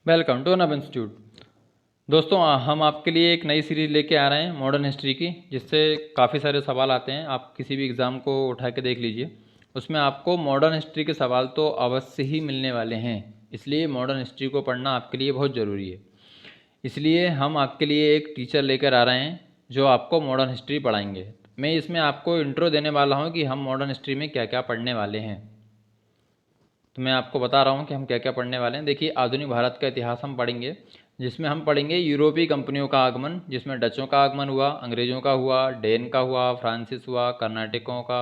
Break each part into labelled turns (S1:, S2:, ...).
S1: Welcome to Anab institute. दोस्तों, हम आपके लिए एक नई सीरीज़ लेके आ रहे हैं मॉडर्न हिस्ट्री की, जिससे काफ़ी सारे सवाल आते हैं। आप किसी भी एग्ज़ाम को उठा के देख लीजिए, उसमें आपको मॉडर्न हिस्ट्री के सवाल तो अवश्य ही मिलने वाले हैं। इसलिए मॉडर्न हिस्ट्री को पढ़ना आपके लिए बहुत ज़रूरी है। इसलिए हम आपके लिए एक टीचर लेकर आ रहे हैं जो आपको मॉडर्न हिस्ट्री पढ़ाएंगे। मैं इसमें आपको इंट्रो देने वाला हूँ कि हम मॉडर्न हिस्ट्री में क्या क्या पढ़ने वाले हैं। तो मैं आपको बता रहा हूँ कि हम क्या क्या पढ़ने वाले हैं। देखिए, आधुनिक भारत का इतिहास हम पढ़ेंगे, जिसमें हम पढ़ेंगे यूरोपीय कंपनियों का आगमन, जिसमें डचों का आगमन हुआ, अंग्रेज़ों का हुआ, डेन का हुआ, फ्रांसिस हुआ, कर्नाटकों का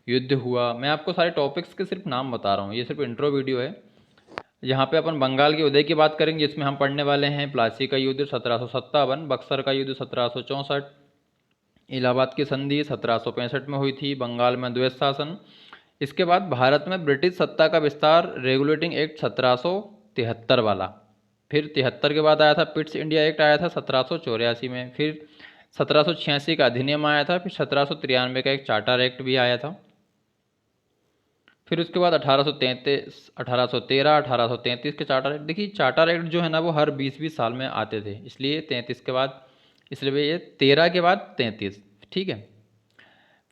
S1: युद्ध हुआ। मैं आपको सारे टॉपिक्स के सिर्फ नाम बता रहा हूँ, ये सिर्फ इंट्रो वीडियो है। यहाँ पे अपन बंगाल के उदय की बात करेंगे, जिसमें हम पढ़ने वाले हैं प्लासी का युद्ध 1757, बक्सर का युद्ध 1764, इलाहाबाद की संधि 1765 में हुई थी, बंगाल में द्वैत शासन। इसके बाद भारत में ब्रिटिश सत्ता का विस्तार, रेगुलेटिंग एक्ट 1773 वाला। फिर 73 के बाद आया था पिट्स इंडिया एक्ट, आया था 1784 में। फिर 1786 का अधिनियम आया था। फिर 1793 का एक चार्टर एक्ट भी आया था। फिर उसके बाद 1833, 1813, 1833 के चार्टर एक्ट। देखिए, चार्टर एक्ट जो है ना, वो हर 20-20 साल में आते थे, इसलिए 33 के बाद, इसलिए ये 13 के बाद 33। ठीक है।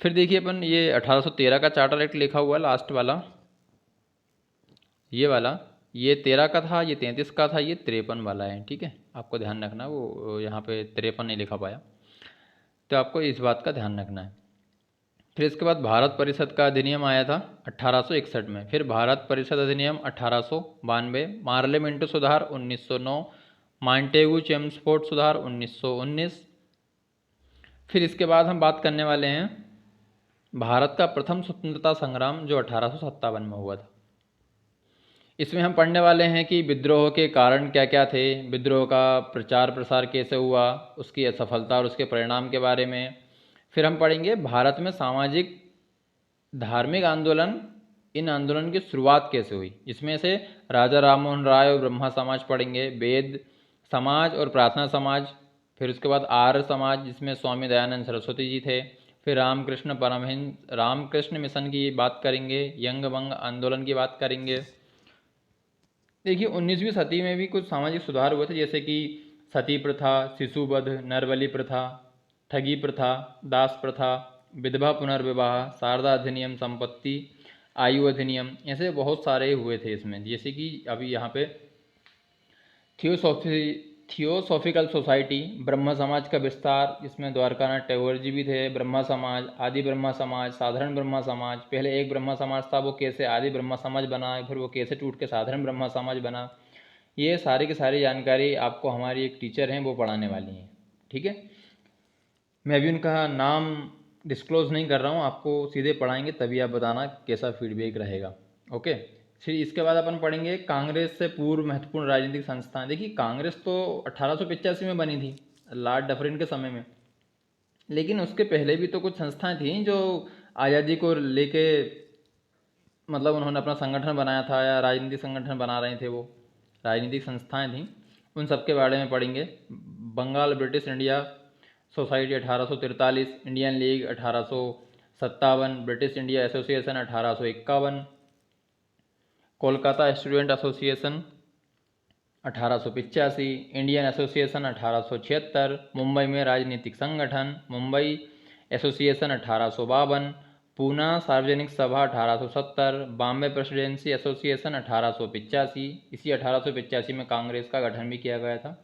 S1: फिर देखिए, अपन ये 1813 का चार्टर एक्ट लिखा हुआ है, लास्ट वाला, ये वाला, ये 13 का था, ये 33 का था, ये 53 वाला है। ठीक है, आपको ध्यान रखना, वो यहाँ पे 53 नहीं लिखा पाया, तो आपको इस बात का ध्यान रखना है। फिर इसके बाद भारत परिषद का अधिनियम आया था 1861 में। फिर भारत परिषद अधिनियम 1892, पार्लियामेंट सुधार 1909, मॉन्टेगू चेम्सफोर्ड सुधार 1919। फिर इसके बाद हम बात करने वाले हैं भारत का प्रथम स्वतंत्रता संग्राम, जो 1857 में हुआ था। इसमें हम पढ़ने वाले हैं कि विद्रोह के कारण क्या क्या थे, विद्रोह का प्रचार प्रसार कैसे हुआ, उसकी असफलता और उसके परिणाम के बारे में। फिर हम पढ़ेंगे भारत में सामाजिक धार्मिक आंदोलन, इन आंदोलन की शुरुआत कैसे हुई। इसमें से राजा राममोहन राय और ब्रह्मा समाज पढ़ेंगे, वेद समाज और प्रार्थना समाज। फिर उसके बाद आर्य समाज, जिसमें स्वामी दयानंद सरस्वती जी थे। फिर रामकृष्ण परमहंस, रामकृष्ण मिशन की बात करेंगे, यंग बंग आंदोलन की बात करेंगे। देखिए, 19वीं सदी में भी कुछ सामाजिक सुधार हुए थे, जैसे कि सती प्रथा, शिशुवध, नरबलि प्रथा, ठगी प्रथा, दास प्रथा, विधवा पुनर्विवाह, शारदा अधिनियम, संपत्ति आयु अधिनियम। ऐसे बहुत सारे हुए थे इसमें। जैसे कि अभी यहाँ पे थियोसॉफी थियोसॉफिकल सोसाइटी, ब्रह्म समाज का विस्तार, जिसमें द्वारकानाथ टैगोर जी भी थे। ब्रह्मा समाज, आदि ब्रह्मा समाज, साधारण ब्रह्मा समाज। पहले एक ब्रह्मा समाज था, वो कैसे आदि ब्रह्मा समाज बना, फिर वो कैसे टूट के साधारण ब्रह्मा समाज बना। ये सारी की सारी जानकारी आपको हमारी एक टीचर हैं वो पढ़ाने वाली हैं। ठीक है, मैं अभी उनका नाम डिस्क्लोज़ नहीं कर रहा हूँ, आपको सीधे पढ़ाएंगे, तभी आप बताना कैसा फीडबैक रहेगा। ओके। फिर इसके बाद अपन पढ़ेंगे कांग्रेस से पूर्व महत्वपूर्ण राजनीतिक संस्थान। देखिए, कांग्रेस तो 1885 में बनी थी, लॉर्ड डफरिन के समय में, लेकिन उसके पहले भी तो कुछ संस्थाएं थी जो आज़ादी को लेके, मतलब उन्होंने अपना संगठन बनाया था या राजनीतिक संगठन बना रहे थे, वो राजनीतिक संस्थाएं थीं। उन सब के बारे में पढ़ेंगे। Bengal British India society 1843, Indian league 1857, British India association 1851, Kolkata student association 1885, Indian association 1876, Mumbai में राजनीतिक संगठन मुंबई एसोसिएशन 1852, पूना सार्वजनिक सभा 1870, बॉम्बे प्रेसिडेंसी एसोसिएशन 1885। इसी 1885 में कांग्रेस का गठन भी किया गया था।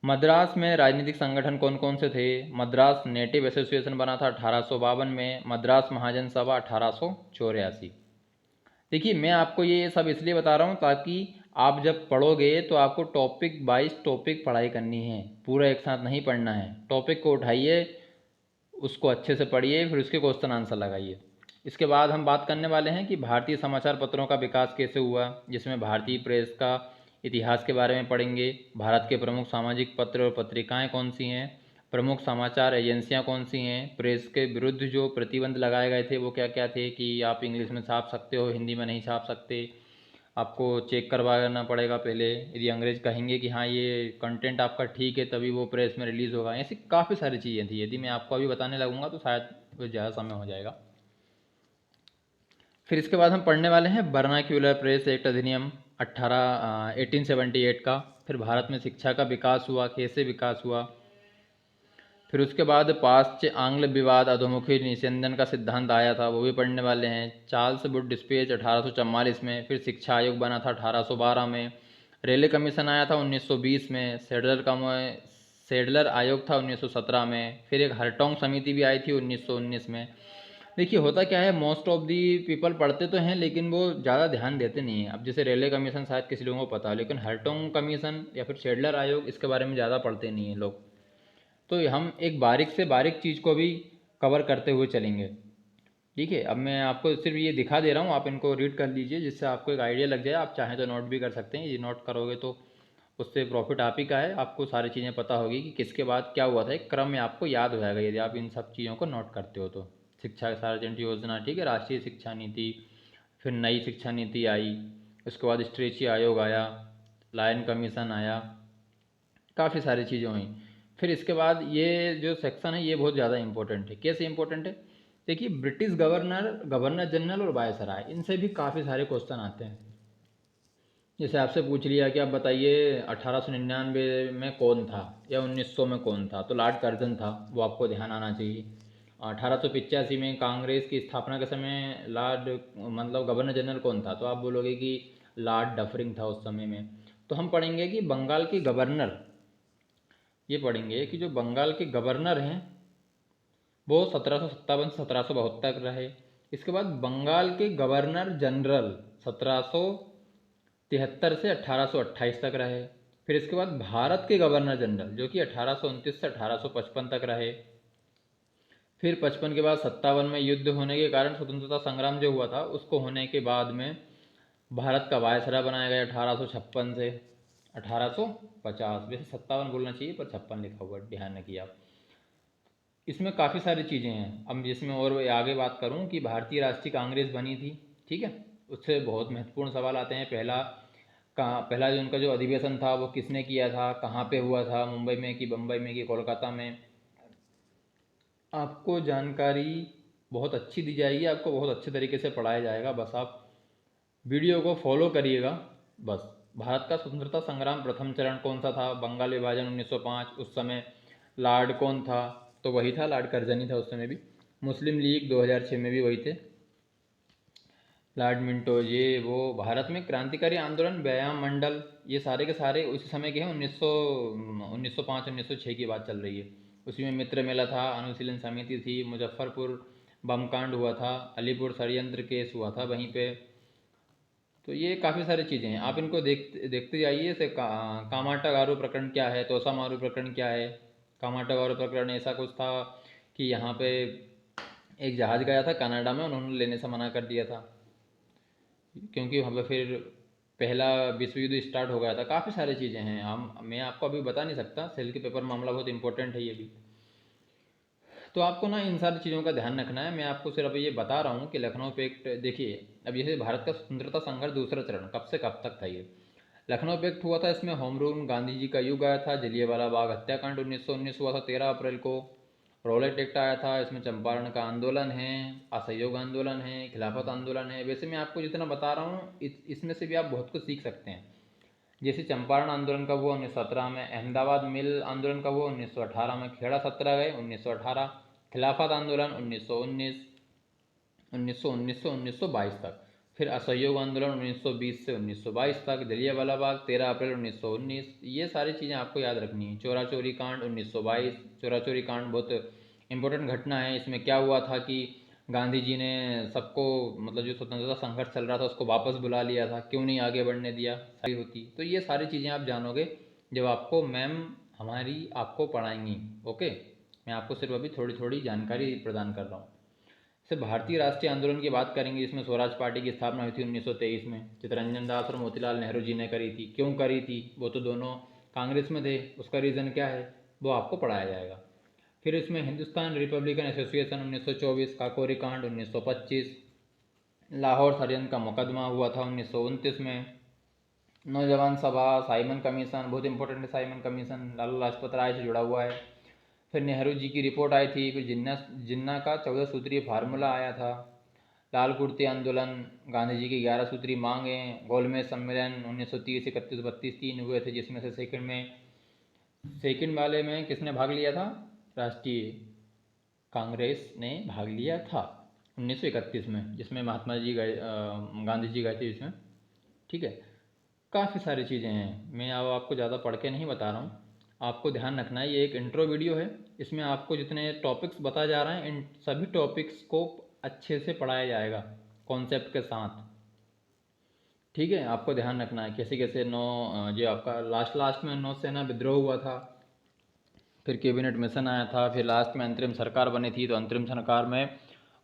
S1: मद्रास में राजनीतिक संगठन कौन कौन से थे? मद्रास नेटिव एसोसिएशन बना था 1852 में, मद्रास महाजन सभा 1884। देखिए, मैं आपको ये सब इसलिए बता रहा हूँ ताकि आप जब पढ़ोगे तो आपको टॉपिक वाइज टॉपिक पढ़ाई करनी है, पूरा एक साथ नहीं पढ़ना है। टॉपिक को उठाइए, उसको अच्छे से पढ़िए, फिर उसके क्वेश्चन आंसर लगाइए। इसके बाद हम बात करने वाले हैं कि भारतीय समाचार पत्रों का विकास कैसे हुआ, जिसमें भारतीय प्रेस का इतिहास के बारे में पढ़ेंगे। भारत के प्रमुख सामाजिक पत्र और पत्रिकाएं कौन सी हैं, प्रमुख समाचार एजेंसियां कौन सी हैं, प्रेस के विरुद्ध जो प्रतिबंध लगाए गए थे वो क्या क्या थे, कि आप इंग्लिश में छाप सकते हो, हिंदी में नहीं छाप सकते, आपको चेक करवाना पड़ेगा पहले। यदि अंग्रेज कहेंगे कि हाँ ये कंटेंट आपका ठीक है, तभी वो प्रेस में रिलीज़ होगा। ऐसी काफ़ी सारी चीज़ें थी, यदि मैं आपको अभी बताने लगूंगा तो शायद वो ज़्यादा समय हो जाएगा। फिर इसके बाद हम पढ़ने वाले हैं वर्नाक्यूलर प्रेस एक्ट अधिनियम 1878 का। फिर भारत में शिक्षा का विकास हुआ, कैसे विकास हुआ। फिर उसके बाद पाश्चात्य आंग्ल विवाद अधोमुखी निस्यंदन का सिद्धांत आया था, वो भी पढ़ने वाले हैं। चार्ल्स वुड डिस्पेच 1844 में। फिर शिक्षा आयोग बना था 1812 में। रेले कमीशन आया था 1920 में। सेडलर आयोग था 1917 में। फिर एक हरटोंग समिति भी आई थी 1919 में। देखिए होता क्या है, मोस्ट ऑफ दी पीपल पढ़ते तो हैं लेकिन वो ज़्यादा ध्यान देते नहीं हैं। अब जैसे रेले कमीशन शायद किसी लोगों को पता हो, लेकिन हरटोंग कमीशन या फिर शेडलर आयोग इसके बारे में ज़्यादा पढ़ते नहीं हैं लोग। तो हम एक बारीक से बारीक चीज़ को भी कवर करते हुए चलेंगे। ठीक है, अब मैं आपको सिर्फ ये दिखा दे रहा हूँ, आप इनको रीड कर लीजिए जिससे आपको एक आइडिया लग जाए। आप चाहें तो नोट भी कर सकते हैं, ये नोट करोगे तो उससे प्रॉफिट आप ही का है। आपको सारी चीज़ें पता होगी कि किसके बाद क्या हुआ था, एक क्रम में आपको याद हो जाएगा यदि आप इन सब चीज़ों को नोट करते हो तो। शिक्षा सार्वजनिक योजना, ठीक है, राष्ट्रीय शिक्षा नीति, फिर नई शिक्षा नीति आई, उसके बाद स्ट्रेची आयोग आया, लायन कमीशन आया, काफ़ी सारी चीज़ें हुई। फिर इसके बाद ये जो सेक्शन है ये बहुत ज़्यादा इंपॉर्टेंट है। कैसे इंपॉर्टेंट है, देखिए ब्रिटिश गवर्नर, गवर्नर जनरल और वायसराय, इनसे भी काफ़ी सारे क्वेश्चन आते हैं। जैसे आपसे पूछ लिया कि आप बताइए 1899 में कौन था या 1900 में कौन था, तो लॉर्ड कर्जन था, वो आपको ध्यान आना चाहिए। 1885 में कांग्रेस की स्थापना के समय लॉर्ड मतलब गवर्नर जनरल कौन था, तो आप बोलोगे कि लॉर्ड डफरिंग था उस समय में। तो हम पढ़ेंगे कि बंगाल के गवर्नर, ये पढ़ेंगे कि जो बंगाल के गवर्नर हैं वो 1757 से 1772 रहे। इसके बाद बंगाल के गवर्नर जनरल 1773 से 1828 तक रहे। फिर इसके बाद भारत के गवर्नर जनरल जो कि 1829 से 1855 तक रहे। फिर 55 के बाद 57 में युद्ध होने के कारण स्वतंत्रता संग्राम जो हुआ था उसको होने के बाद में भारत का वायसराय बनाया गया 1856 से 1850। वैसे 57 बोलना चाहिए पर 56 लिखा हुआ, ध्यान रखिए आप। इसमें काफ़ी सारी चीज़ें हैं। अब जिसमें और आगे बात करूं कि भारतीय राष्ट्रीय कांग्रेस बनी थी, ठीक है, उससे बहुत महत्वपूर्ण सवाल आते हैं। पहला जो उनका जो अधिवेशन था वो किसने किया था, कहाँ पे हुआ था, मुंबई में कि बम्बई में कि कोलकाता में, आपको जानकारी बहुत अच्छी दी जाएगी, आपको बहुत अच्छे तरीके से पढ़ाया जाएगा। बस आप वीडियो को फॉलो करिएगा बस। भारत का स्वतंत्रता संग्राम प्रथम चरण कौन सा था, बंगाल विभाजन 1905, उस समय लॉर्ड कौन था, तो वही था, लॉर्ड कर्जनी था उस समय भी। मुस्लिम लीग 2006 में भी वही थे, लॉर्ड मिंटो। ये वो भारत में क्रांतिकारी आंदोलन, व्यायाम मंडल, ये सारे के सारे उसी समय के हैं। 1905 1906 की बात चल रही है। उसी में मित्र मेला था, अनुशीलन समिति थी, मुजफ्फरपुर बम कांड हुआ था, अलीपुर षड्यंत्र केस हुआ था वहीं पे। तो ये काफ़ी सारी चीज़ें हैं, आप इनको देखते जाइए। जैसे कामाटा गारो प्रकरण क्या है, तोसा मारू प्रकरण क्या है। कामाटा गारो प्रकरण ऐसा कुछ था कि यहाँ पे एक जहाज़ गया था कनाडा में, उन्होंने लेने से मना कर दिया था क्योंकि वहाँ पे फिर पहला विश्व युद्ध स्टार्ट हो गया था। काफ़ी सारी चीज़ें हैं, हम मैं आपको अभी बता नहीं सकता, सेल के पेपर मामला बहुत इंपॉर्टेंट है ये भी। तो आपको ना इन सारी चीज़ों का ध्यान रखना है। मैं आपको सिर्फ ये बता रहा हूँ कि लखनऊ पैक्ट, देखिए अब जैसे भारत का स्वतंत्रता संघर्ष दूसरा चरण कब से कब तक था ये। लखनऊ पैक्ट हुआ था, इसमें होम रूल, गांधी जी का युग आया था, जलियांवाला बाग हत्याकांड 1919 हुआ था 13 अप्रैल को। रॉलेट एक्ट आया था, इसमें चंपारण का आंदोलन है, असहयोग आंदोलन है, खिलाफत आंदोलन है। वैसे मैं आपको जितना बता रहा हूँ इसमें से भी आप बहुत कुछ सीख सकते हैं। जैसे चंपारण आंदोलन कब हुआ 1917 में, अहमदाबाद मिल आंदोलन कब हुआ 1918 में, खेड़ा सत्याग्रह 1918, खिलाफत आंदोलन 1919 1919 से 1922 तक, फिर असहयोग आंदोलन 1920 से 1922 तक, जलियांवाला बाग 13 अप्रैल 1919। ये सारी चीज़ें आपको याद रखनी है। चोरा चोरी कांड 1922, चोरा चोरी कांड बहुत इंपॉर्टेंट घटना है। इसमें क्या हुआ था कि गांधी जी ने सबको, मतलब जो स्वतंत्रता संघर्ष चल रहा था उसको वापस बुला लिया था, क्यों नहीं आगे बढ़ने दिया, सारी होती। तो ये सारी चीज़ें आप जानोगे जब आपको मैम हमारी आपको पढ़ाएंगी। ओके, मैं आपको सिर्फ अभी थोड़ी थोड़ी जानकारी प्रदान कर रहा हूँ। जैसे भारतीय राष्ट्रीय आंदोलन की बात करेंगे, इसमें स्वराज पार्टी की स्थापना हुई थी 1923 में, चित्तरंजन दास और मोतीलाल नेहरू जी ने करी थी। क्यों करी थी, वो तो दोनों कांग्रेस में थे, उसका रीज़न क्या है वो आपको पढ़ाया जाएगा। फिर इसमें हिंदुस्तान रिपब्लिकन एसोसिएशन 1924, काकोरी कांड 1925, लाहौर षड्यंत्र का मुकदमा हुआ था 1929 में, नौजवान सभा, साइमन कमीशन, बहुत इंपॉर्टेंट है साइमन कमीशन, लाला लाजपत राय से जुड़ा हुआ है। फिर नेहरू जी की रिपोर्ट आई थी, फिर जिन्ना जिन्ना का 14 सूत्रीय फार्मूला आया था, लाल कुर्ती आंदोलन, गांधी जी की 11 सूत्री मांगें, गोलमेज सम्मेलन 1930, 31, 32 तीन हुए थे, जिसमें से सेकंड वाले में किसने भाग लिया था? राष्ट्रीय कांग्रेस ने भाग लिया था 1931 में, जिसमें महात्मा जी गए, गांधी जी गए थे जिसमें। ठीक है, काफ़ी सारी चीज़ें हैं, मैं अब आपको ज़्यादा पढ़ के नहीं बता रहा हूँ, आपको ध्यान रखना है। ये एक इंट्रो वीडियो है, इसमें आपको जितने टॉपिक्स बताए जा रहे हैं इन सभी टॉपिक्स को अच्छे से पढ़ाया जाएगा कॉन्सेप्ट के साथ। ठीक है, आपको ध्यान रखना है कैसे कैसे जो आपका लास्ट में नौसेना विद्रोह हुआ था, फिर कैबिनेट मिशन आया था, फिर लास्ट में अंतरिम सरकार बनी थी, तो अंतरिम सरकार में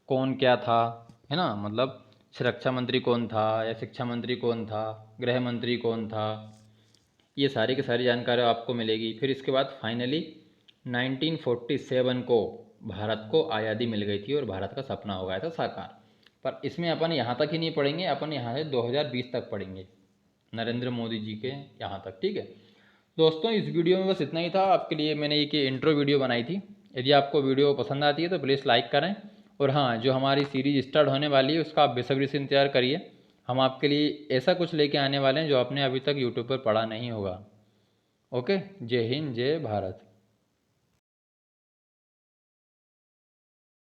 S1: कौन क्या था, है ना, मतलब सुरक्षा मंत्री कौन था या शिक्षा मंत्री कौन था, गृह मंत्री कौन था, ये सारी की सारी जानकारी आपको मिलेगी। फिर इसके बाद फाइनली 1947 को भारत को आज़ादी मिल गई थी और भारत का सपना हो गया था साकार। पर इसमें अपन यहाँ तक ही नहीं पढ़ेंगे, अपन यहाँ से 2020 तक पढ़ेंगे, नरेंद्र मोदी जी के यहाँ तक। ठीक है दोस्तों, इस वीडियो में बस इतना ही था, आपके लिए मैंने एक इंट्रो वीडियो बनाई थी। यदि आपको वीडियो पसंद आती है तो प्लीज़ लाइक करें, और हाँ, जो हमारी सीरीज स्टार्ट होने वाली है उसका आप बेसब्री से इंतजार करिए। हम आपके लिए ऐसा कुछ लेके आने वाले हैं जो आपने अभी तक यूट्यूब पर पढ़ा नहीं होगा। ओके, जय हिंद, जय भारत।